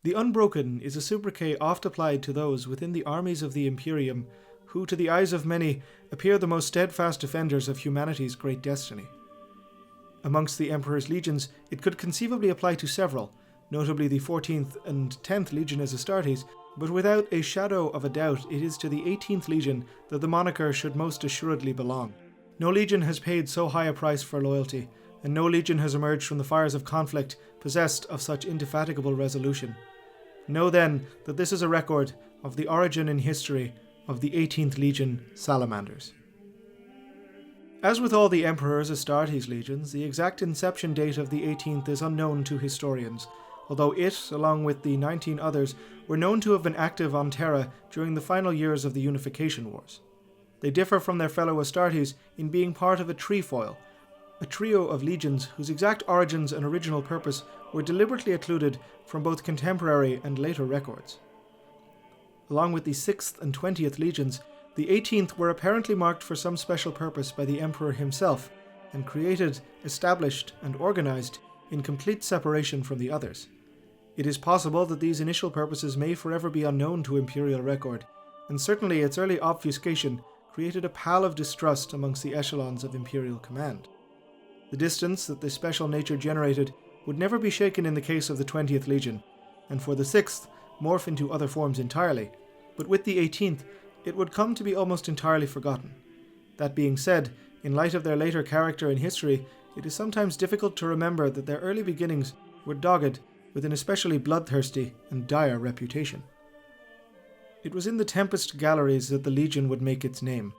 The Unbroken is a sobriquet oft applied to those within the armies of the Imperium who, to the eyes of many, appear the most steadfast defenders of humanity's great destiny. Amongst the Emperor's legions, it could conceivably apply to several, notably the 14th and 10th Legion as Astartes, but without a shadow of a doubt it is to the 18th Legion that the moniker should most assuredly belong. No legion has paid so high a price for loyalty, and no legion has emerged from the fires of conflict possessed of such indefatigable resolution. Know then that this is a record of the origin in history of the 18th Legion Salamanders. As with all the Emperor's Astartes legions, the exact inception date of the 18th is unknown to historians, although it, along with the 19 others, were known to have been active on Terra during the final years of the Unification Wars. They differ from their fellow Astartes in being part of a trefoil, a trio of legions whose exact origins and original purpose were deliberately occluded from both contemporary and later records. Along with the 6th and 20th legions, the 18th were apparently marked for some special purpose by the Emperor himself, and created, established, and organized in complete separation from the others. It is possible that these initial purposes may forever be unknown to Imperial record, and certainly its early obfuscation created a pall of distrust amongst the echelons of Imperial command. The distance that this special nature generated would never be shaken in the case of the 20th Legion, and for the 6th, morph into other forms entirely, but with the 18th, it would come to be almost entirely forgotten. That being said, in light of their later character in history, it is sometimes difficult to remember that their early beginnings were dogged with an especially bloodthirsty and dire reputation. It was in the Tempest Galleries that the Legion would make its name.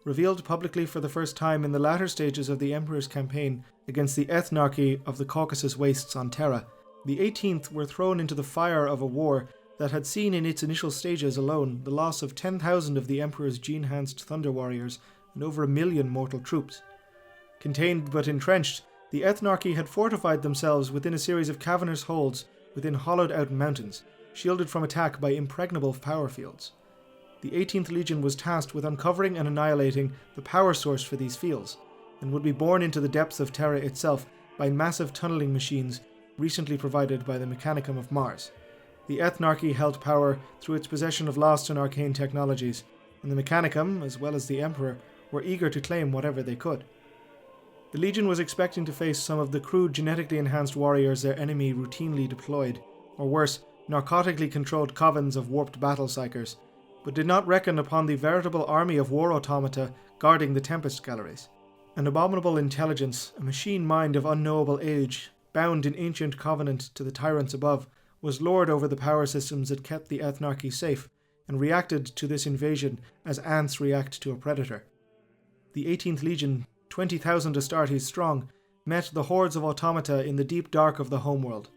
Revealed publicly for the first time in the latter stages of the Emperor's campaign against the ethnarchy of the Caucasus Wastes on Terra, the 18th were thrown into the fire of a war that had seen in its initial stages alone the loss of 10,000 of the Emperor's gene-enhanced Thunder Warriors and over 1 million mortal troops. Contained but entrenched, the ethnarchy had fortified themselves within a series of cavernous holds within hollowed-out mountains, shielded from attack by impregnable power fields. The 18th Legion was tasked with uncovering and annihilating the power source for these fields, and would be borne into the depths of Terra itself by massive tunneling machines recently provided by the Mechanicum of Mars. The ethnarchy held power through its possession of lost and arcane technologies, and the Mechanicum, as well as the Emperor, were eager to claim whatever they could. The Legion was expecting to face some of the crude genetically enhanced warriors their enemy routinely deployed, or worse, narcotically controlled covens of warped battle psychers, but did not reckon upon the veritable army of war automata guarding the Tempest Galleries. An abominable intelligence, a machine mind of unknowable age, bound in ancient covenant to the tyrants above, was lord over the power systems that kept the ethnarchy safe, and reacted to this invasion as ants react to a predator. The 18th Legion, 20,000 Astartes strong, met the hordes of automata in the deep dark of the homeworld.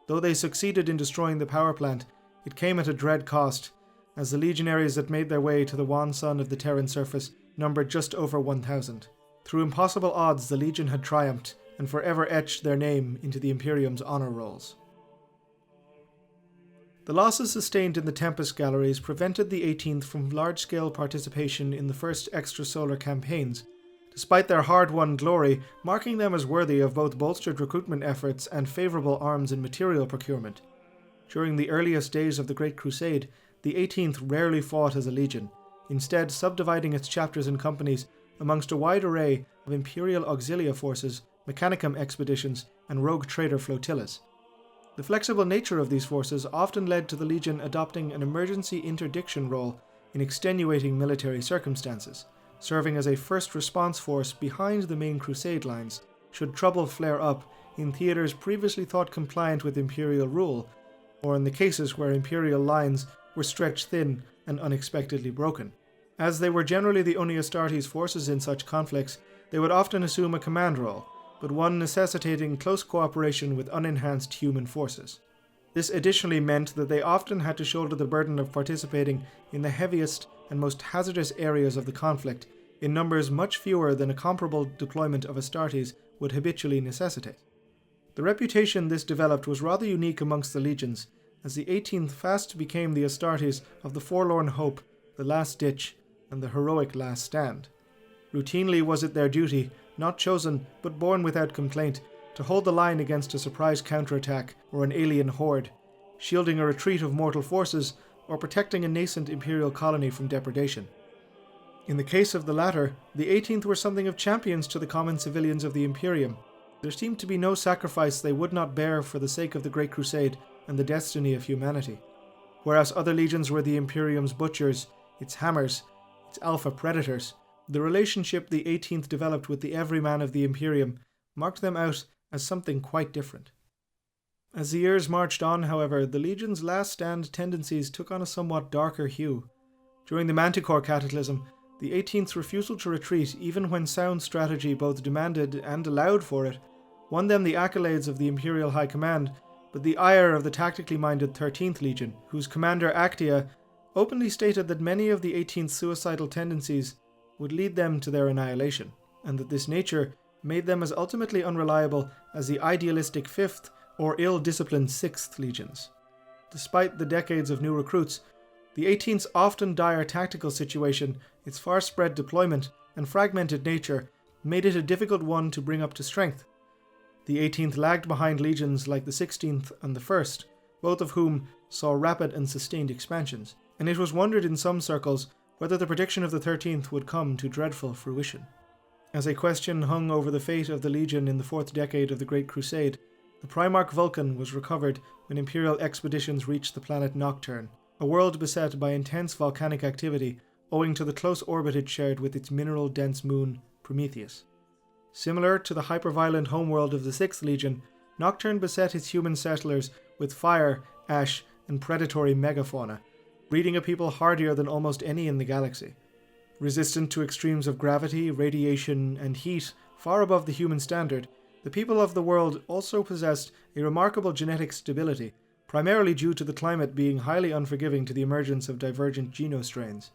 Though they succeeded in destroying the power plant, it came at a dread cost, as the legionaries that made their way to the wan sun of the Terran surface numbered just over 1,000. Through impossible odds, the Legion had triumphed, and forever etched their name into the Imperium's honour rolls. The losses sustained in the Tempest Galleries prevented the 18th from large-scale participation in the first extrasolar campaigns, despite their hard-won glory marking them as worthy of both bolstered recruitment efforts and favourable arms and material procurement. During the earliest days of the Great Crusade, the 18th rarely fought as a legion, instead subdividing its chapters and companies amongst a wide array of Imperial Auxilia forces, Mechanicum expeditions, and rogue trader flotillas. The flexible nature of these forces often led to the Legion adopting an emergency interdiction role in extenuating military circumstances, serving as a first response force behind the main crusade lines should trouble flare up in theatres previously thought compliant with Imperial rule, or in the cases where Imperial lines were stretched thin and unexpectedly broken. As they were generally the only Astartes forces in such conflicts, they would often assume a command role, but one necessitating close cooperation with unenhanced human forces. This additionally meant that they often had to shoulder the burden of participating in the heaviest and most hazardous areas of the conflict in numbers much fewer than a comparable deployment of Astartes would habitually necessitate. The reputation this developed was rather unique amongst the legions, as the 18th fast became the Astartes of the forlorn hope, the last ditch, and the heroic last stand. Routinely was it their duty, not chosen but borne without complaint, to hold the line against a surprise counterattack or an alien horde, shielding a retreat of mortal forces, or protecting a nascent Imperial colony from depredation. In the case of the latter, the 18th were something of champions to the common civilians of the Imperium. There seemed to be no sacrifice they would not bear for the sake of the Great Crusade and the destiny of humanity. Whereas other legions were the Imperium's butchers, its hammers, its alpha predators, the relationship the 18th developed with the everyman of the Imperium marked them out as something quite different. As the years marched on, however, the Legion's last stand tendencies took on a somewhat darker hue. During the Manticore Cataclysm, the 18th's refusal to retreat, even when sound strategy both demanded and allowed for it, won them the accolades of the Imperial High Command, but the ire of the tactically minded 13th Legion, whose commander Actia openly stated that many of the 18th's suicidal tendencies would lead them to their annihilation, and that this nature made them as ultimately unreliable as the idealistic 5th or ill-disciplined 6th Legions. Despite the decades of new recruits, the 18th's often dire tactical situation, its far-spread deployment, and fragmented nature made it a difficult one to bring up to strength. The 18th lagged behind legions like the 16th and the 1st, both of whom saw rapid and sustained expansions, and it was wondered in some circles whether the prediction of the 13th would come to dreadful fruition. As a question hung over the fate of the Legion in the 4th decade of the Great Crusade, the Primarch Vulcan was recovered when Imperial expeditions reached the planet Nocturne, a world beset by intense volcanic activity owing to the close orbit it shared with its mineral-dense moon, Prometheus. Similar to the hyper-violent homeworld of the 6th Legion, Nocturne beset its human settlers with fire, ash, and predatory megafauna, breeding a people hardier than almost any in the galaxy. Resistant to extremes of gravity, radiation, and heat far above the human standard, the people of the world also possessed a remarkable genetic stability, primarily due to the climate being highly unforgiving to the emergence of divergent genostrains.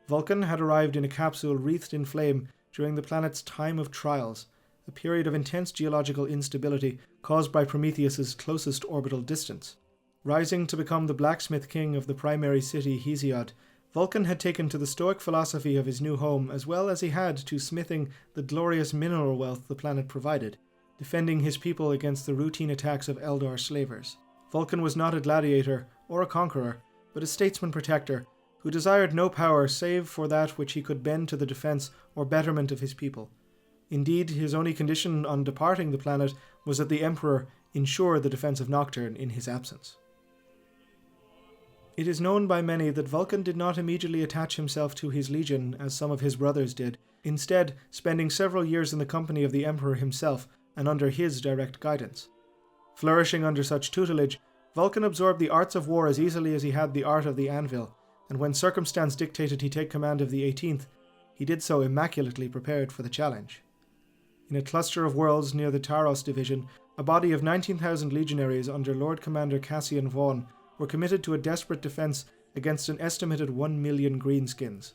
Vulcan had arrived in a capsule wreathed in flame during the planet's time of trials, a period of intense geological instability caused by Prometheus's closest orbital distance. Rising to become the blacksmith king of the primary city Hesiod, Vulcan had taken to the stoic philosophy of his new home as well as he had to smithing the glorious mineral wealth the planet provided, defending his people against the routine attacks of Eldar slavers. Vulcan was not a gladiator or a conqueror, but a statesman-protector who desired no power save for that which he could bend to the defense or betterment of his people. Indeed, his only condition on departing the planet was that the Emperor ensure the defense of Nocturne in his absence. It is known by many that Vulcan did not immediately attach himself to his legion as some of his brothers did, instead spending several years in the company of the Emperor himself and under his direct guidance. Flourishing under such tutelage, Vulcan absorbed the arts of war as easily as he had the art of the anvil, and when circumstance dictated he take command of the 18th, he did so immaculately prepared for the challenge. In a cluster of worlds near the Taros division, a body of 19,000 legionaries under Lord Commander Cassian Vaughn were committed to a desperate defense against an estimated 1 million greenskins.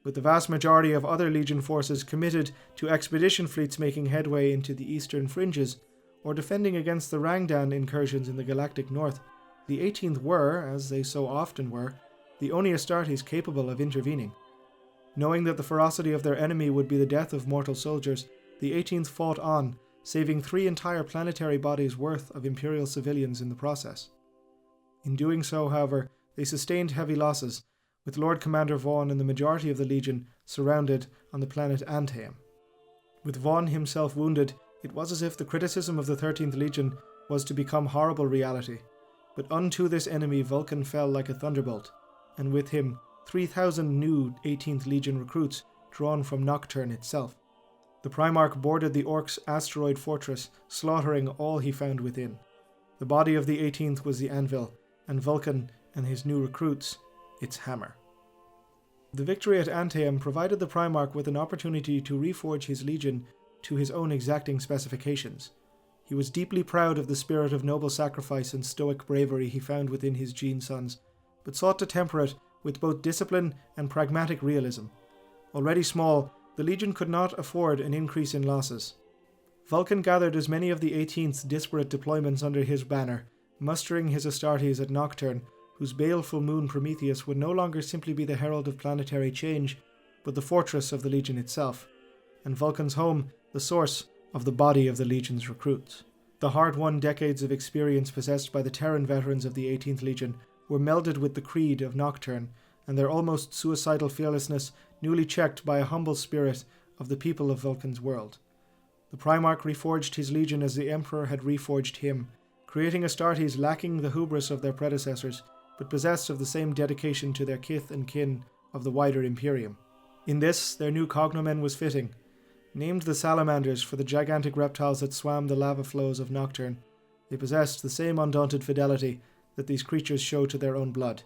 With the vast majority of other Legion forces committed to expedition fleets making headway into the eastern fringes, or defending against the Rangdan incursions in the galactic north, the 18th were, as they so often were, the only Astartes capable of intervening. Knowing that the ferocity of their enemy would be the death of mortal soldiers, the 18th fought on, saving 3 entire planetary bodies worth of Imperial civilians in the process. In doing so, however, they sustained heavy losses, with Lord Commander Vaughn and the majority of the Legion surrounded on the planet Antaeum. With Vaughn himself wounded, it was as if the criticism of the 13th Legion was to become horrible reality. But unto this enemy Vulcan fell like a thunderbolt, and with him 3,000 new 18th Legion recruits drawn from Nocturne itself. The Primarch boarded the Orcs' asteroid fortress, slaughtering all he found within. The body of the 18th was the anvil, and Vulcan and his new recruits, its hammer. The victory at Antaeum provided the Primarch with an opportunity to reforge his legion to his own exacting specifications. He was deeply proud of the spirit of noble sacrifice and stoic bravery he found within his Gene Sons, but sought to temper it with both discipline and pragmatic realism. Already small, the legion could not afford an increase in losses. Vulcan gathered as many of the 18th's disparate deployments under his banner, mustering his Astartes at Nocturne, whose baleful moon Prometheus would no longer simply be the herald of planetary change, but the fortress of the Legion itself, and Vulcan's home the source of the body of the Legion's recruits. The hard-won decades of experience possessed by the Terran veterans of the 18th Legion were melded with the creed of Nocturne, and their almost suicidal fearlessness newly checked by a humble spirit of the people of Vulcan's world. The Primarch reforged his legion as the Emperor had reforged him, creating Astartes lacking the hubris of their predecessors, but possessed of the same dedication to their kith and kin of the wider Imperium. In this, their new cognomen was fitting. Named the Salamanders for the gigantic reptiles that swam the lava flows of Nocturne, they possessed the same undaunted fidelity that these creatures show to their own blood.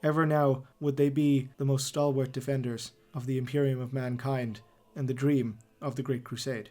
Ever now would they be the most stalwart defenders of the Imperium of mankind and the dream of the Great Crusade.